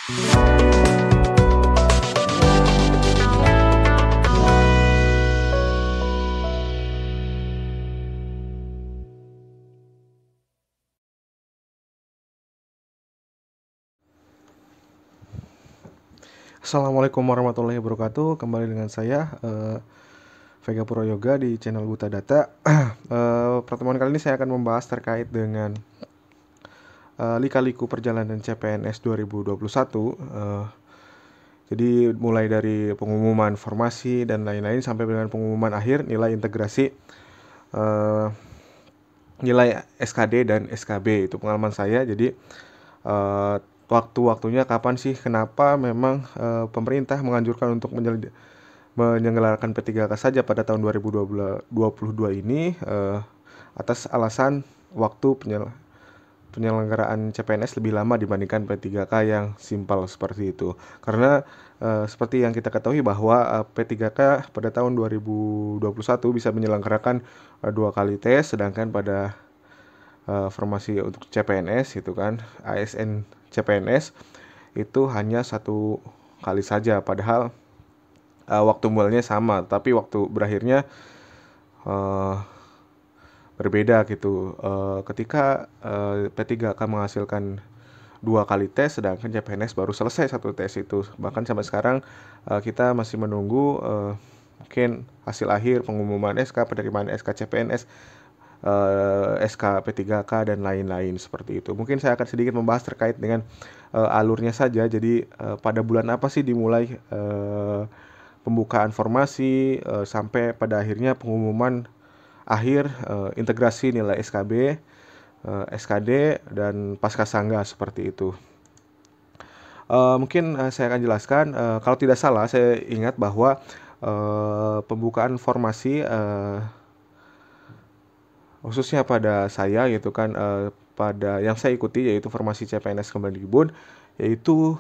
Assalamualaikum warahmatullahi wabarakatuh. Kembali dengan saya Vega Puro Yoga di channel Buta Data. Pertemuan kali ini saya akan membahas terkait dengan lika-liku perjalanan CPNS 2021. Jadi mulai dari pengumuman formasi dan lain-lain sampai dengan pengumuman akhir nilai integrasi nilai SKD dan SKB. Itu pengalaman saya. Jadi waktu-waktunya kapan sih, kenapa memang pemerintah menganjurkan untuk menyelenggarakan P3K saja pada tahun 2022 ini, atas alasan waktu penyelenggaraan CPNS lebih lama dibandingkan P3K yang simpel seperti itu. Karena seperti yang kita ketahui bahwa P3K pada tahun 2021 bisa menyelenggarakan 2 kali tes, sedangkan pada formasi untuk CPNS itu kan ASN CPNS itu hanya 1 kali saja, padahal waktu mulainya sama tapi waktu berakhirnya berbeda gitu. Ketika P3K menghasilkan 2 kali tes, sedangkan CPNS baru selesai 1 tes itu. Bahkan sampai sekarang kita masih menunggu mungkin hasil akhir pengumuman SK, penerimaan SK CPNS, SK P3K dan lain-lain seperti itu. Mungkin saya akan sedikit membahas terkait dengan alurnya saja. Jadi pada bulan apa sih dimulai pembukaan formasi sampai pada akhirnya pengumuman akhir integrasi nilai SKB, SKD dan Pascasangga seperti itu. Mungkin saya akan jelaskan. Kalau tidak salah saya ingat bahwa pembukaan formasi khususnya pada saya gitu kan, pada yang saya ikuti yaitu formasi CPNS Kemendikbud, yaitu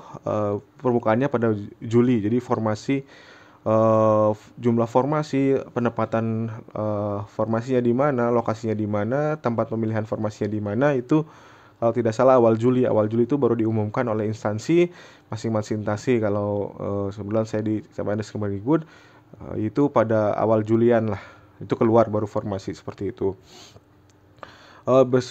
pembukaannya pada Juli. Jadi formasi, jumlah formasi, penempatan formasinya di mana, lokasinya di mana, tempat pemilihan formasinya di mana, itu kalau tidak salah awal Juli itu baru diumumkan oleh instansi masing-masing instansi. Kalau sebulan saya di CPNS Kemendikbud, itu pada awal Julian lah itu keluar baru formasi seperti itu.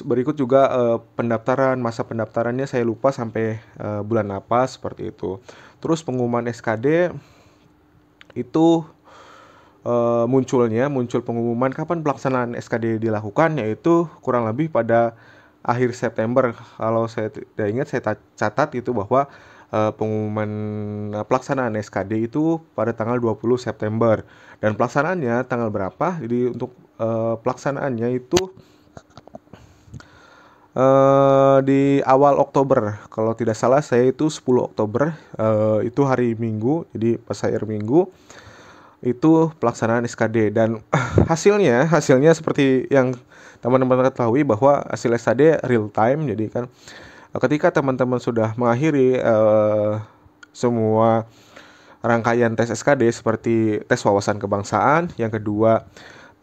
Berikut juga pendaftaran, masa pendaftarannya saya lupa sampai bulan apa seperti itu. Terus pengumuman SKD itu muncul pengumuman kapan pelaksanaan SKD dilakukan, yaitu kurang lebih pada akhir September. Kalau saya tidak ingat, saya catat itu bahwa pengumuman pelaksanaan SKD itu pada tanggal 20 September dan pelaksanaannya tanggal berapa. Jadi untuk pelaksanaannya itu di awal Oktober. Kalau tidak salah saya itu 10 Oktober, itu hari Minggu. Jadi pas akhir Minggu itu pelaksanaan SKD dan hasilnya seperti yang teman-teman ketahui bahwa hasil SKD real time. Jadi kan ketika teman-teman sudah mengakhiri semua rangkaian tes SKD seperti tes wawasan kebangsaan, yang kedua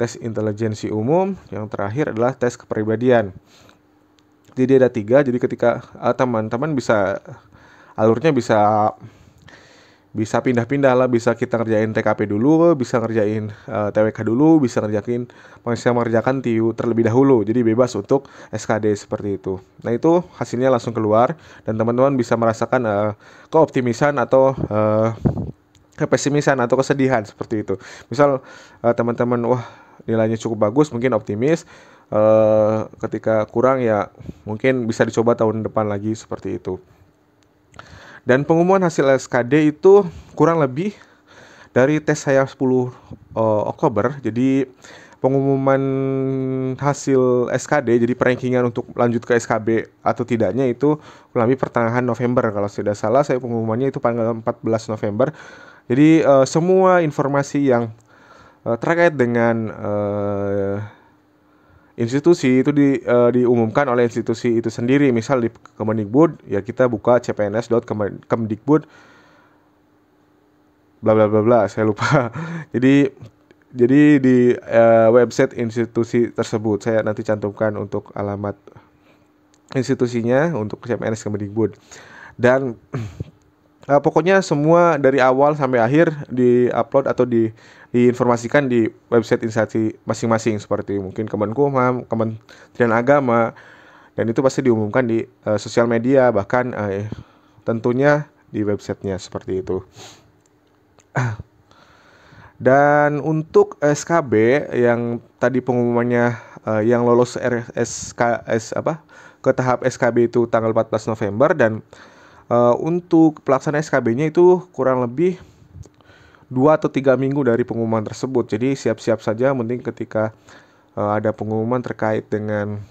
tes intelijensi umum, yang terakhir adalah tes kepribadian. Jadi ada 3. Jadi ketika teman-teman alurnya bisa pindah-pindah lah, bisa kita ngerjain TKP dulu, bisa ngerjain TWK dulu, bisa mengerjakan TIU terlebih dahulu. Jadi bebas untuk SKD seperti itu. Nah itu hasilnya langsung keluar dan teman-teman bisa merasakan keoptimisan atau kepesimisan atau kesedihan seperti itu. Misal teman-teman wah nilainya cukup bagus, mungkin optimis. Ketika kurang ya mungkin bisa dicoba tahun depan lagi seperti itu. Dan pengumuman hasil SKD itu kurang lebih dari tes saya 10 Oktober. Jadi pengumuman hasil SKD, jadi perankingan untuk lanjut ke SKB atau tidaknya itu kurang lebih pertengahan November. Kalau tidak salah saya pengumumannya itu tanggal 14 November. Jadi semua informasi yang terkait dengan institusi itu diumumkan oleh institusi itu sendiri. Misal di Kemendikbud ya kita buka cpns.kemdikbud bla bla bla bla, saya lupa. Jadi di website institusi tersebut saya nanti cantumkan untuk alamat institusinya untuk CPNS Kemendikbud. Dan Pokoknya semua dari awal sampai akhir di-upload atau diinformasikan di website instansi masing-masing seperti mungkin Kemenkumham, Kementerian Agama, dan itu pasti diumumkan di sosial media, bahkan tentunya di websitenya seperti itu. Dan untuk SKB yang tadi pengumumannya yang lolos ke tahap SKB itu tanggal 14 November, dan untuk pelaksanaan SKB-nya itu kurang lebih 2 atau 3 minggu dari pengumuman tersebut. Jadi siap-siap saja, mending ketika ada pengumuman terkait dengan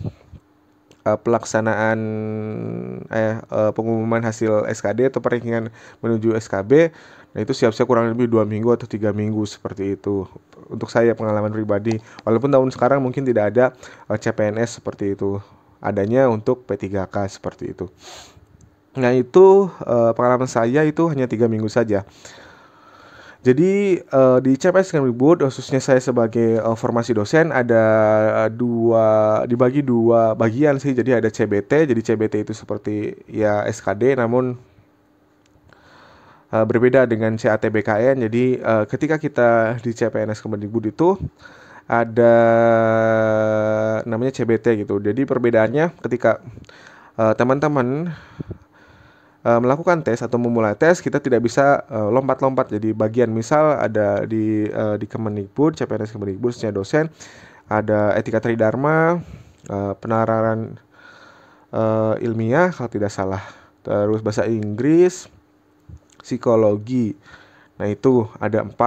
pelaksanaan pengumuman hasil SKD atau perankingan menuju SKB. Nah itu siap-siap kurang lebih 2 minggu atau 3 minggu seperti itu. Untuk saya pengalaman pribadi, walaupun tahun sekarang mungkin tidak ada CPNS seperti itu, adanya untuk P3K seperti itu. Nah itu pengalaman saya itu hanya 3 minggu saja. Jadi di CPNS Kemdikbud, khususnya saya sebagai formasi dosen, ada dibagi dua bagian sih. Jadi ada CBT, jadi CBT itu seperti ya SKD, namun berbeda dengan CATBKN. Jadi ketika kita di CPNS Kemdikbud itu ada namanya CBT gitu. Jadi perbedaannya ketika teman-teman melakukan tes atau memulai tes, kita tidak bisa lompat-lompat. Jadi bagian misal ada di Kemendikbud, CPNS Kemendikbud, secara dosen ada etika tridharma, penalaran ilmiah kalau tidak salah, terus bahasa Inggris, psikologi. Nah itu ada 4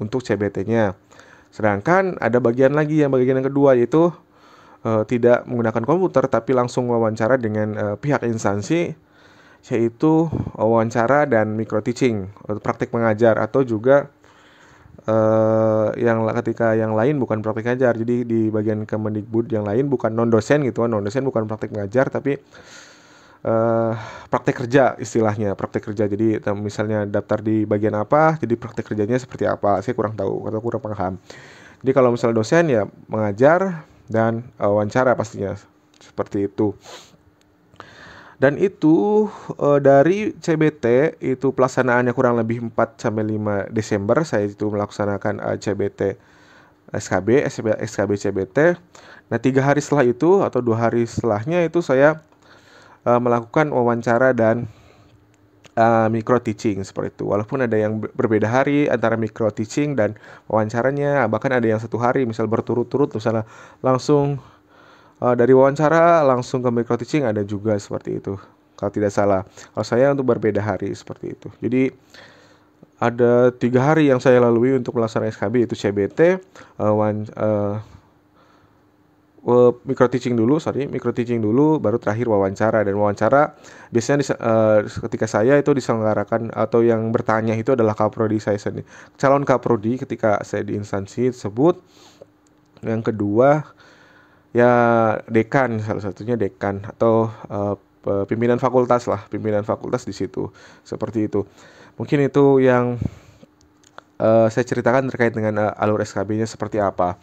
untuk CBT-nya. Sedangkan ada bagian lagi, yang bagian yang kedua, yaitu tidak menggunakan komputer tapi langsung wawancara dengan pihak instansi, yaitu wawancara dan micro teaching atau praktik mengajar, atau juga ketika yang lain bukan praktik mengajar. Jadi di bagian Kemendikbud yang lain bukan non dosen gitu, non dosen bukan praktik mengajar tapi praktek kerja, istilahnya praktek kerja. Jadi misalnya daftar di bagian apa, jadi praktek kerjanya seperti apa, saya kurang tahu atau kurang paham. Jadi kalau misalnya dosen ya mengajar dan wawancara pastinya seperti itu. Dan itu dari CBT itu pelaksanaannya kurang lebih 4-5 Desember saya itu melaksanakan CBT SKB CBT. Nah 3 hari setelah itu atau 2 hari setelahnya itu saya melakukan wawancara dan micro teaching seperti itu. Walaupun ada yang berbeda hari antara micro teaching dan wawancaranya, bahkan ada yang 1 hari misal berturut-turut, misalnya langsung dari wawancara langsung ke micro teaching, ada juga seperti itu kalau tidak salah. Kalau saya untuk berbeda hari seperti itu. Jadi ada 3 hari yang saya lalui untuk melaksanakan SKB, itu CBT, micro teaching dulu, baru terakhir wawancara. Dan wawancara biasanya ketika saya itu diselenggarakan atau yang bertanya itu adalah kaprodi saya sendiri, calon kaprodi ketika saya di instansi tersebut. Yang kedua ya dekan, salah satunya dekan atau pimpinan fakultas di situ seperti itu. Mungkin itu yang saya ceritakan terkait dengan alur SKB-nya seperti apa.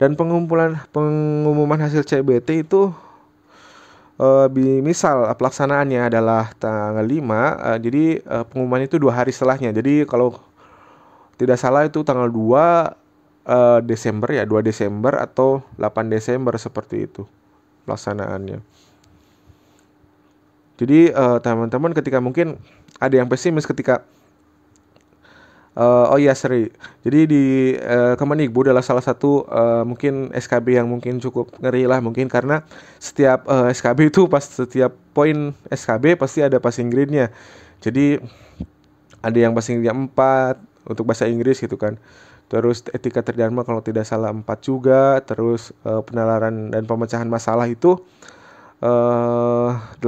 Dan pengumuman hasil CBT itu misal pelaksanaannya adalah tanggal 5, jadi pengumuman itu 2 hari setelahnya. Jadi kalau tidak salah itu tanggal 2 Desember ya, 2 Desember atau 8 Desember seperti itu pelaksanaannya. Jadi teman-teman ketika mungkin ada yang pesimis ketika jadi di Kemendikbud adalah salah satu mungkin SKB yang mungkin cukup ngeri lah, mungkin karena setiap SKB itu setiap poin SKB pasti ada passing grade-nya. Jadi ada yang passing grade 4 untuk bahasa Inggris gitu kan. Terus etika tridharma kalau tidak salah 4 juga. Terus penalaran dan pemecahan masalah itu 8.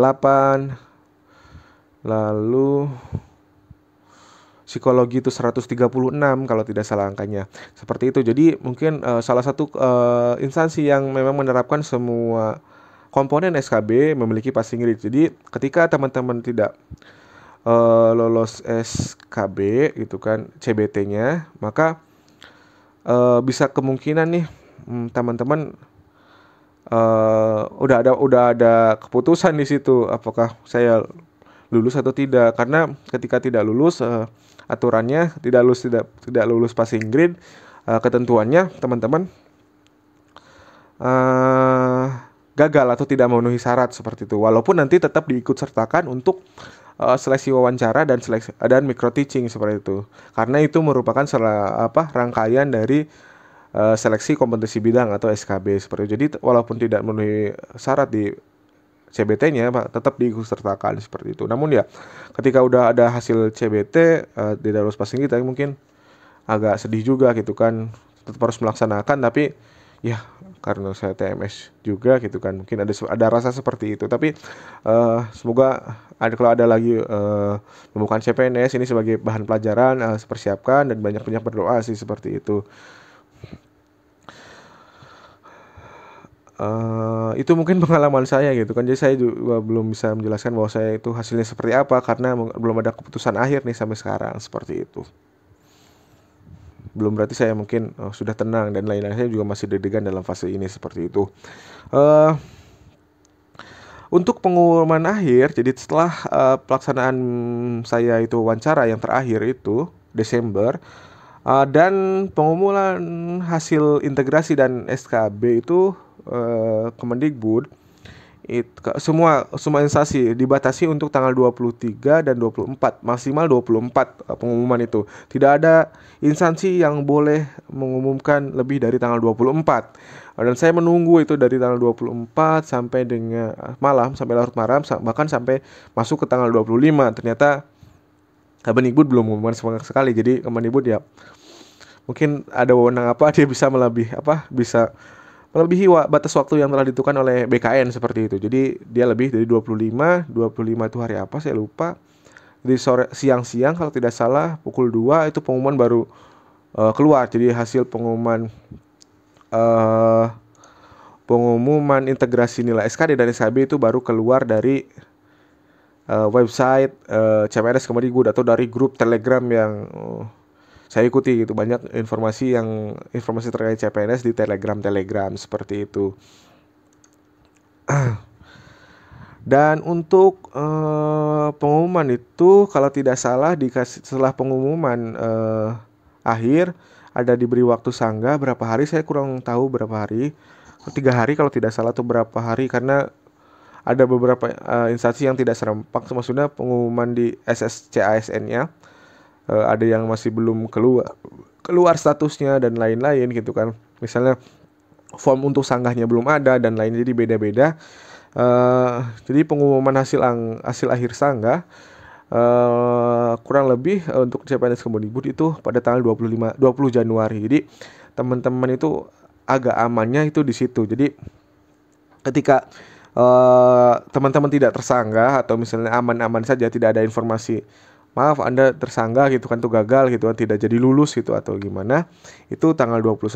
Lalu psikologi itu 136 kalau tidak salah angkanya. Seperti itu. Jadi mungkin salah satu instansi yang memang menerapkan semua komponen SKB memiliki passing grade. Jadi ketika teman-teman tidak lolos SKB gitu kan, CBT-nya, maka bisa kemungkinan nih teman-teman udah ada keputusan di situ, apakah saya lulus atau tidak. Karena ketika tidak lulus, aturannya tidak lulus passing grade, ketentuannya teman-teman eh, gagal atau tidak memenuhi syarat seperti itu. Walaupun nanti tetap diikut sertakan untuk seleksi wawancara dan seleksi dan micro teaching seperti itu. Karena itu merupakan rangkaian dari seleksi kompetensi bidang atau SKB seperti itu. Jadi walaupun tidak memenuhi syarat di CBT-nya tetap diikutsertakan seperti itu. Namun ya ketika udah ada hasil CBT tidak lulus passing kita mungkin agak sedih juga gitu kan. Tetap harus melaksanakan, tapi ya karena saya TMS juga gitu kan mungkin ada rasa seperti itu. Tapi semoga kalau ada lagi pembukaan CPNS ini sebagai bahan pelajaran, persiapkan dan banyak-banyak berdoa sih seperti itu. Itu mungkin pengalaman saya gitu kan. Jadi saya juga belum bisa menjelaskan bahwa saya itu hasilnya seperti apa karena belum ada keputusan akhir nih sampai sekarang seperti itu. Belum berarti saya mungkin sudah tenang dan lain-lain. Saya juga masih deg-degan dalam fase ini seperti itu. Uh, untuk pengumuman akhir, jadi setelah pelaksanaan saya itu wawancara yang terakhir itu Desember, dan pengumuman hasil integrasi dan SKB itu Kemendikbud semua instansi dibatasi untuk tanggal 23 dan 24, maksimal 24 pengumuman itu. Tidak ada instansi yang boleh mengumumkan lebih dari tanggal 24. Dan saya menunggu itu dari tanggal 24 sampai dengan malam, sampai larut malam, bahkan sampai masuk ke tanggal 25. Ternyata Kemendikbud belum mengumumkan sama sekali. Jadi Kemendikbud ya mungkin ada wewenang dia bisa bisa melebihi batas waktu yang telah ditentukan oleh BKN seperti itu. Jadi dia lebih dari 25 itu hari apa saya lupa. Jadi siang-siang kalau tidak salah pukul 2 itu pengumuman baru keluar. Jadi hasil pengumuman integrasi nilai SKD dan SKB itu baru keluar dari website CPNS Kemendikbud atau dari grup Telegram yang saya ikuti gitu. Banyak informasi terkait CPNS di Telegram seperti itu. Dan untuk pengumuman itu kalau tidak salah setelah pengumuman akhir ada diberi waktu sanggah berapa hari, saya kurang tahu berapa hari, 3 hari kalau tidak salah atau berapa hari, karena ada beberapa instansi yang tidak serempak, maksudnya pengumuman di SSCASN-nya ada yang masih belum keluar statusnya dan lain-lain gitu kan. Misalnya form untuk sanggahnya belum ada dan lain, jadi beda-beda. Jadi pengumuman hasil akhir sanggah kurang lebih untuk CPNS Kemendikbud itu pada tanggal 20 Januari. Jadi teman-teman itu agak amannya itu di situ. Jadi ketika teman-teman tidak tersanggah atau misalnya aman-aman saja, tidak ada informasi maaf Anda tersanggah gitu kan, tuh gagal gitu kan, tidak jadi lulus gitu atau gimana, itu tanggal 20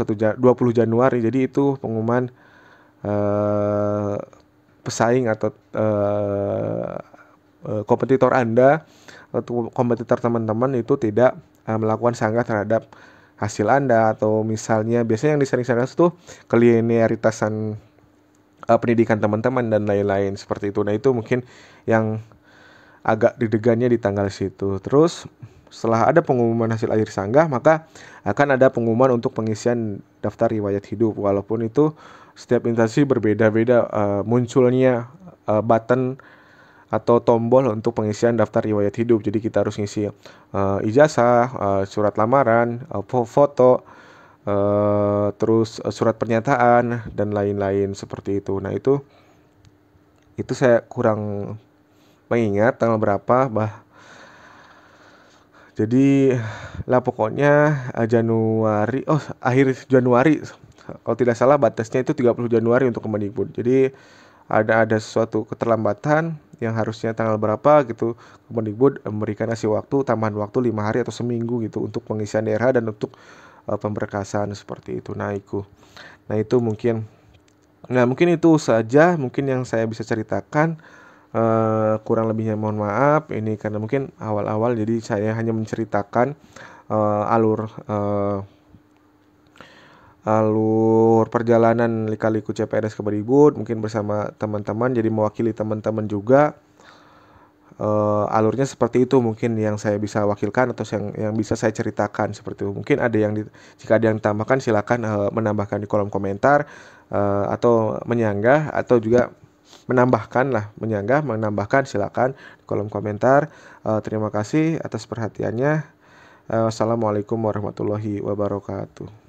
Januari. Jadi itu pengumuman pesaing atau kompetitor Anda atau kompetitor teman-teman itu tidak melakukan sanggah terhadap hasil Anda, atau misalnya biasanya yang disering-sanggah itu kelinearitasan pendidikan teman-teman dan lain-lain seperti itu. Nah itu mungkin yang agak deg-degannya di tanggal situ. Terus setelah ada pengumuman hasil akhir sanggah, maka akan ada pengumuman untuk pengisian daftar riwayat hidup. Walaupun itu setiap instansi berbeda-beda munculnya button atau tombol untuk pengisian daftar riwayat hidup. Jadi kita harus ngisi ijazah, surat lamaran, foto, terus surat pernyataan dan lain-lain seperti itu. Nah itu saya kurang mengingat tanggal berapa, jadi lah pokoknya akhir Januari kalau tidak salah, batasnya itu 30 Januari untuk Kemendikbud. Jadi ada suatu keterlambatan yang harusnya tanggal berapa gitu, Kemendikbud memberikan tambahan waktu 5 hari atau seminggu gitu untuk pengisian DRH dan untuk pemberkasan seperti itu. Nah itu mungkin itu saja mungkin yang saya bisa ceritakan. Kurang lebihnya mohon maaf ini karena mungkin awal-awal, jadi saya hanya menceritakan alur perjalanan lika-liku CPNS Kemendikbud mungkin bersama teman-teman, jadi mewakili teman-teman juga alurnya seperti itu mungkin yang saya bisa wakilkan atau yang bisa saya ceritakan seperti itu. Mungkin ada yang jika ada yang ditambahkan silakan menambahkan di kolom komentar, atau menyanggah atau juga menambahkan lah, menambahkan silakan di kolom komentar. Terima kasih atas perhatiannya. Wassalamualaikum warahmatullahi wabarakatuh.